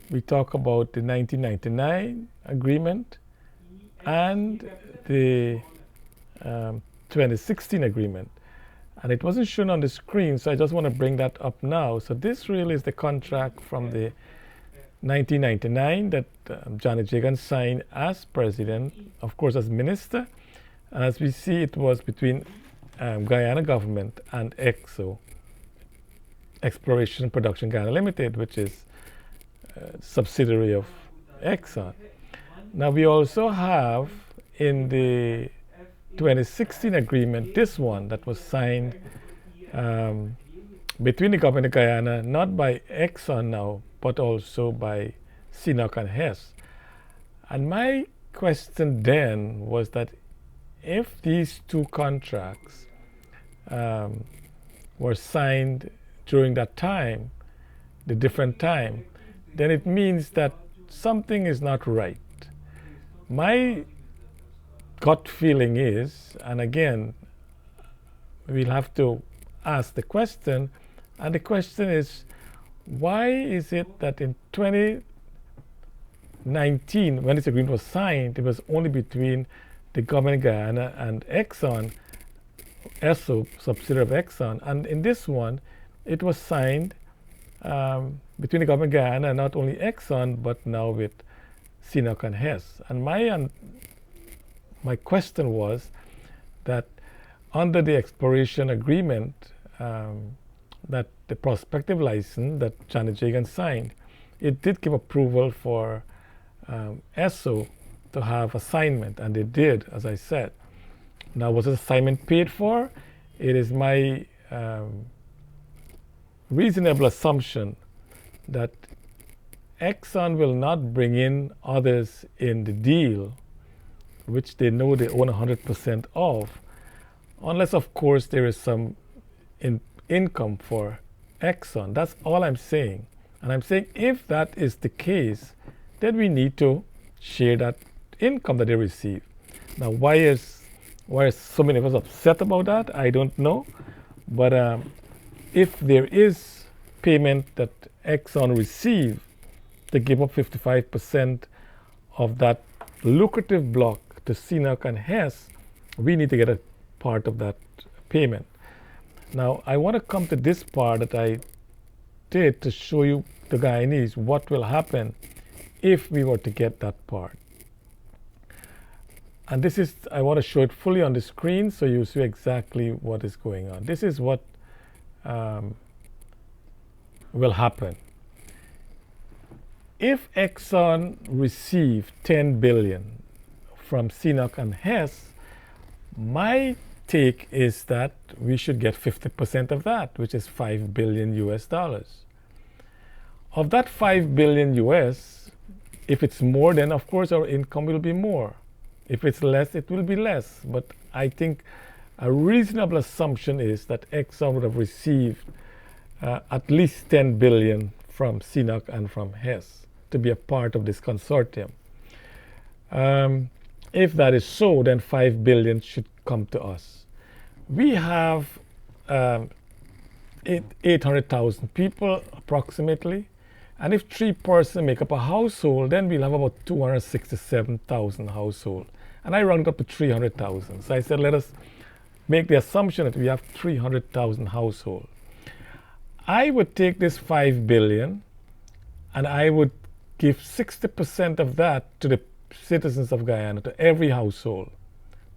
we talk about the 1999 agreement and the 2016 agreement. And it wasn't shown on the screen, so I just want to bring that up now. So this really is the contract from the 1999 that Janet Jagan signed as president, of course as minister. And as we see, it was between Guyana government and EXO, Exploration and Production Guyana Limited, which is a subsidiary of Exxon. Now we also have in the 2016 agreement, this one that was signed between the government of Guyana, not by Exxon now, but also by CNOOC and Hess. And my question then was that if these two contracts were signed during that time, the different time, then it means that something is not right. My gut feeling is, and again, we'll have to ask the question, and the question is, why is it that in 2019, when this agreement was signed, it was only between the government of Guyana and Exxon, ESSO, subsidiary of Exxon, and in this one, it was signed between the government of Guyana and not only Exxon, but now with CNOOC and Hess. And my question was that under the exploration agreement, that the prospective license that Janet Jagan signed, it did give approval for ESSO to have assignment, and they did, as I said. Now, was this assignment paid for? It is my reasonable assumption that Exxon will not bring in others in the deal, which they know they own 100% of, unless, of course, there is some income for Exxon. That's all I'm saying. And I'm saying if that is the case, then we need to share that income that they receive. Now, why is so many of us upset about that? I don't know. But if there is payment that Exxon received to give up 55% of that lucrative block to CNOOC and Hess, we need to get a part of that payment. Now, I want to come to this part that I did to show you, the Guyanese, what will happen if we were to get that part. And this is, I want to show it fully on the screen so you see exactly what is going on. This is what will happen. If Exxon received $10 billion from CNOOC and Hess, my take is that we should get 50% of that, which is $5 billion US dollars. Of that $5 billion US, if it's more, then of course our income will be more. If it's less, it will be less. But I think a reasonable assumption is that Exxon would have received at least $10 billion from CNOOC and from Hess to be a part of this consortium. If that is so, then $5 billion should come to us. We have 800,000 people approximately, and if 3 persons make up a household, then we'll have about 267,000 households. And I rounded up to 300,000. So I said, let us make the assumption that we have 300,000 households. I would take this $5 billion and I would give 60% of that to the citizens of Guyana, to every household.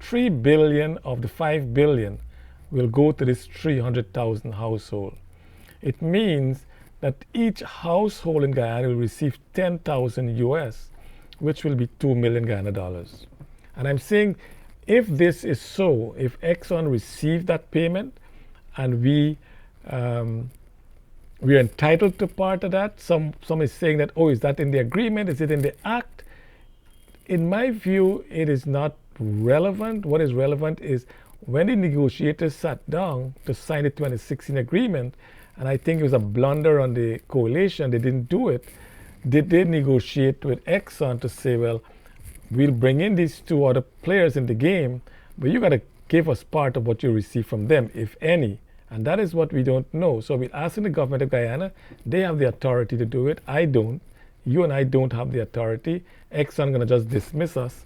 $3 billion of the $5 billion will go to this 300,000 household. It means that each household in Guyana will receive 10,000 US, which will be 2 million Guyana dollars. And I'm saying, if this is so, if Exxon received that payment and we are entitled to part of that, some is saying that, oh, is that in the agreement? Is it in the act? In my view, it is not relevant. What is relevant is when the negotiators sat down to sign the 2016 agreement, and I think it was a blunder on the coalition, they didn't do it. Did they negotiate with Exxon to say, well, we'll bring in these 2 other players in the game, but you got to give us part of what you receive from them, if any. And that is what we don't know. So we're asking the government of Guyana. They have the authority to do it. I don't. You and I don't have the authority. Exxon going to just dismiss us.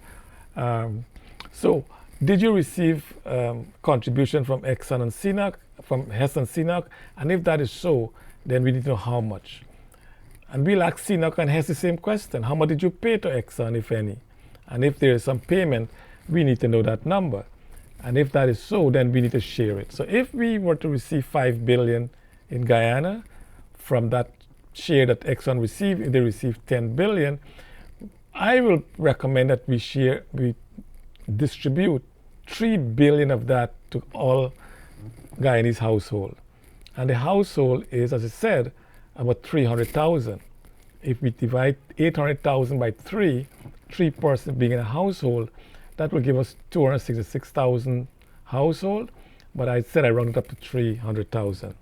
So, did you receive contribution from Exxon and CNOOC, from Hess and CNOOC? And if that is so, then we need to know how much. And we'll ask CNOOC and Hess the same question. How much did you pay to Exxon, if any? And if there is some payment, we need to know that number. And if that is so, then we need to share it. So if we were to receive $5 billion in Guyana from that share that Exxon received, if they receive $10 billion, I will recommend that we distribute $3 billion of that to all Guyanese household. And the household is, as I said, about 300,000. If we divide 800,000 by 3 persons being in a household, that will give us 266,000 household. But I said I rounded up to 300,000.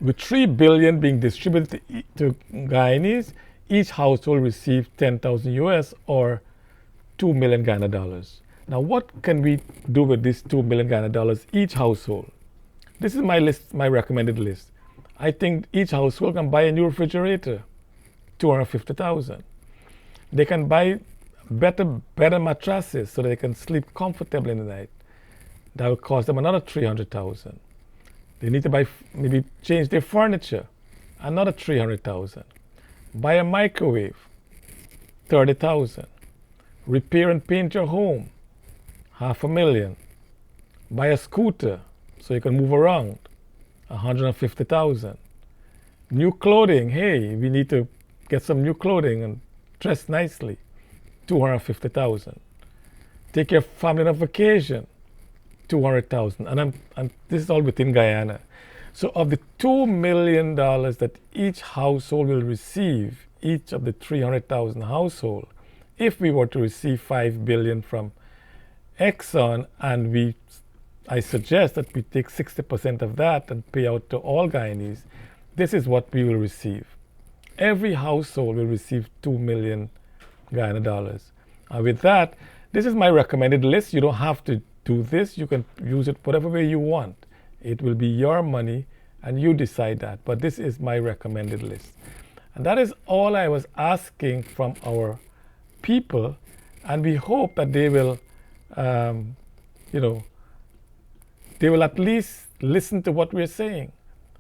With $3 billion being distributed to Guyanese, each household received 10,000 US or $2 million Ghana dollars. Now, what can we do with this $2 million Ghana dollars each household? This is my list, my recommended list. I think each household can buy a new refrigerator, 250,000. They can buy better mattresses so they can sleep comfortably in the night. That will cost them another 300,000. They need to maybe change their furniture, another 300,000. Buy a microwave, 30,000. Repair and paint your home, $500,000. Buy a scooter so you can move around, 150,000. New clothing, hey, we need to get some new clothing and dress nicely, 250,000. Take your family on vacation, 200,000. And this is all within Guyana. So of the $2 million that each household will receive, each of the 300,000 household, if we were to receive $5 billion from Exxon, and I suggest that we take 60% of that and pay out to all Guyanese, this is what we will receive. Every household will receive $2 million Guyana dollars. And with that, this is my recommended list. You don't have to do this. You can use it whatever way you want. It will be your money and you decide that. But this is my recommended list. And that is all I was asking from our people. And we hope that they will, they will at least listen to what we're saying.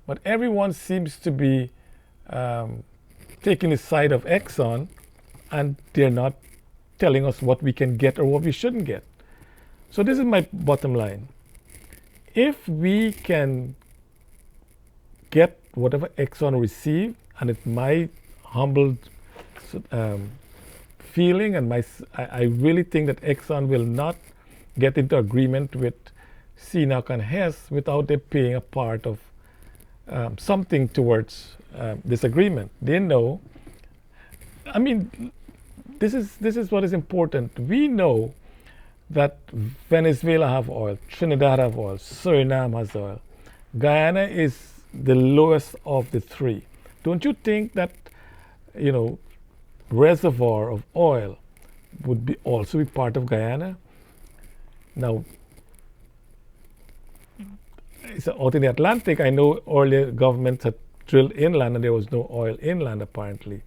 But everyone seems to be taking the side of Exxon, and they're not telling us what we can get or what we shouldn't get. So this is my bottom line. If we can get whatever Exxon received, and it's my humble feeling, and I really think that Exxon will not get into agreement with CNOOC and Hess without them paying a part of something towards this agreement. They know. I mean, this is what is important. We know that Venezuela have oil, Trinidad have oil, Suriname has oil. Guyana is the lowest of the three. Don't you think that, reservoir of oil would also be part of Guyana? Now, it's out in the Atlantic. I know earlier governments had drilled inland and there was no oil inland apparently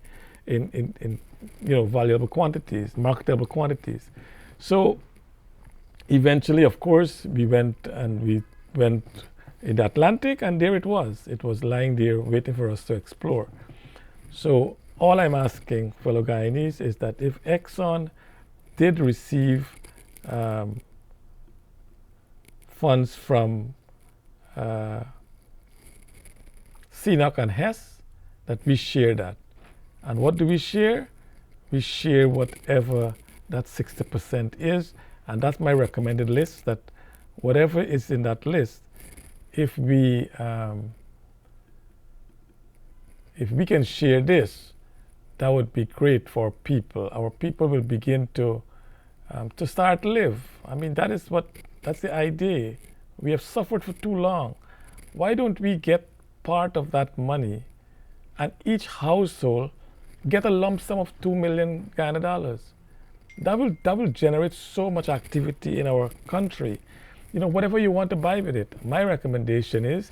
in valuable quantities, marketable quantities. So eventually, of course, we went in the Atlantic, and there it was. It was lying there waiting for us to explore. So all I'm asking, fellow Guyanese, is that if Exxon did receive funds from CNOOC and Hess, that we share that. And what do we share? We share whatever that 60% is, and that's my recommended list, that whatever is in that list, if we can share this, that would be great for people. Our people will begin to start to live. I mean, that's the idea. We have suffered for too long. Why don't we get part of that money, and each household get a lump sum of $2 million Ghana dollars? That will generate so much activity in our country. Whatever you want to buy with it. My recommendation is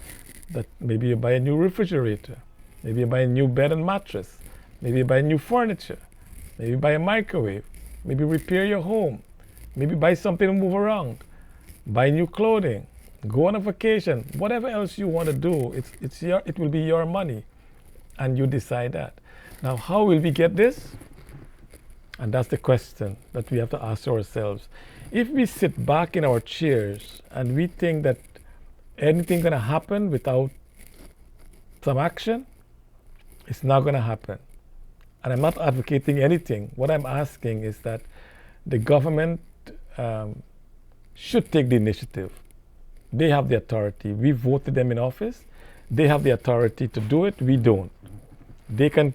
that maybe you buy a new refrigerator, maybe you buy a new bed and mattress, Maybe buy new furniture. Maybe buy a microwave. Maybe repair your home. Maybe buy something to move around. Buy new clothing. Go on a vacation. Whatever else you want to do, it will be your money. And you decide that. Now, how will we get this? And that's the question that we have to ask ourselves. If we sit back in our chairs and we think that anything going to happen without some action, it's not going to happen. And I'm not advocating anything. What I'm asking is that the government should take the initiative. They have the authority. We voted them in office. They have the authority to do it. We don't. They can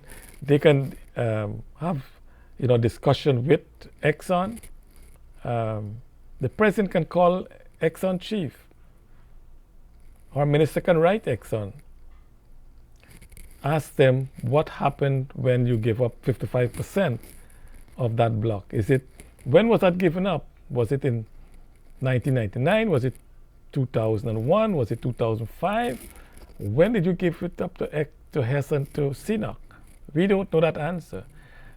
have discussion with Exxon. The president can call Exxon chief. Our minister can write Exxon. Ask them what happened when you gave up 55% of that block. When was that given up? Was it in 1999? Was it 2001? Was it 2005? When did you give it up to Hess and to CNOOC? We don't know that answer.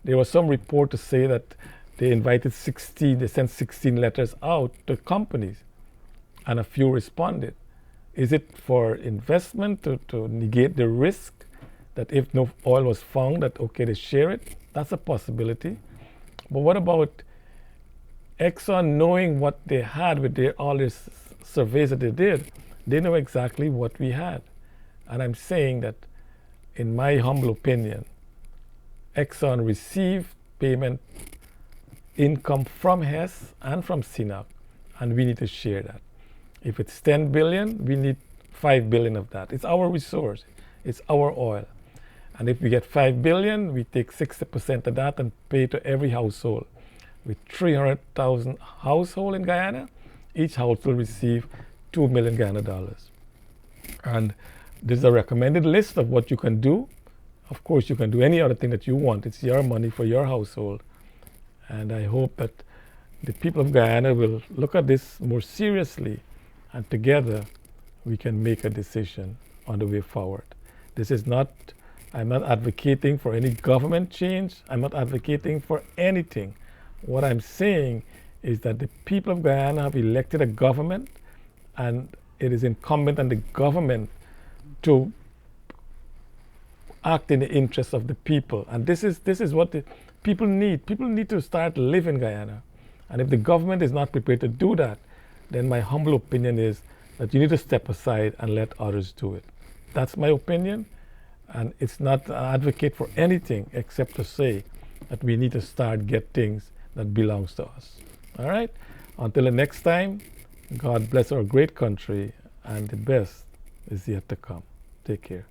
There was some report to say that they sent 16 letters out to companies, and a few responded. Is it for investment to negate the risk that if no oil was found, that okay, they share it? That's a possibility. But what about Exxon knowing what they had with all these surveys that they did? They know exactly what we had. And I'm saying that, in my humble opinion, Exxon received payment income from Hess and from CNOOC, and we need to share that. If it's 10 billion, we need 5 billion of that. It's our resource. It's our oil. And if we get 5 billion, we take 60% of that and pay to every household. With 300,000 households in Guyana, each household will receive $2 million Guyana dollars. And this is a recommended list of what you can do. Of course, you can do any other thing that you want. It's your money for your household. And I hope that the people of Guyana will look at this more seriously, and together we can make a decision on the way forward. I'm not advocating for any government change. I'm not advocating for anything. What I'm saying is that the people of Guyana have elected a government, and it is incumbent on the government to act in the interests of the people. And this is what the people need. People need to start living in Guyana. And if the government is not prepared to do that, then my humble opinion is that you need to step aside and let others do it. That's my opinion. And it's not an advocate for anything except to say that we need to start get things that belongs to us. All right? Until the next time, God bless our great country, and the best is yet to come. Take care.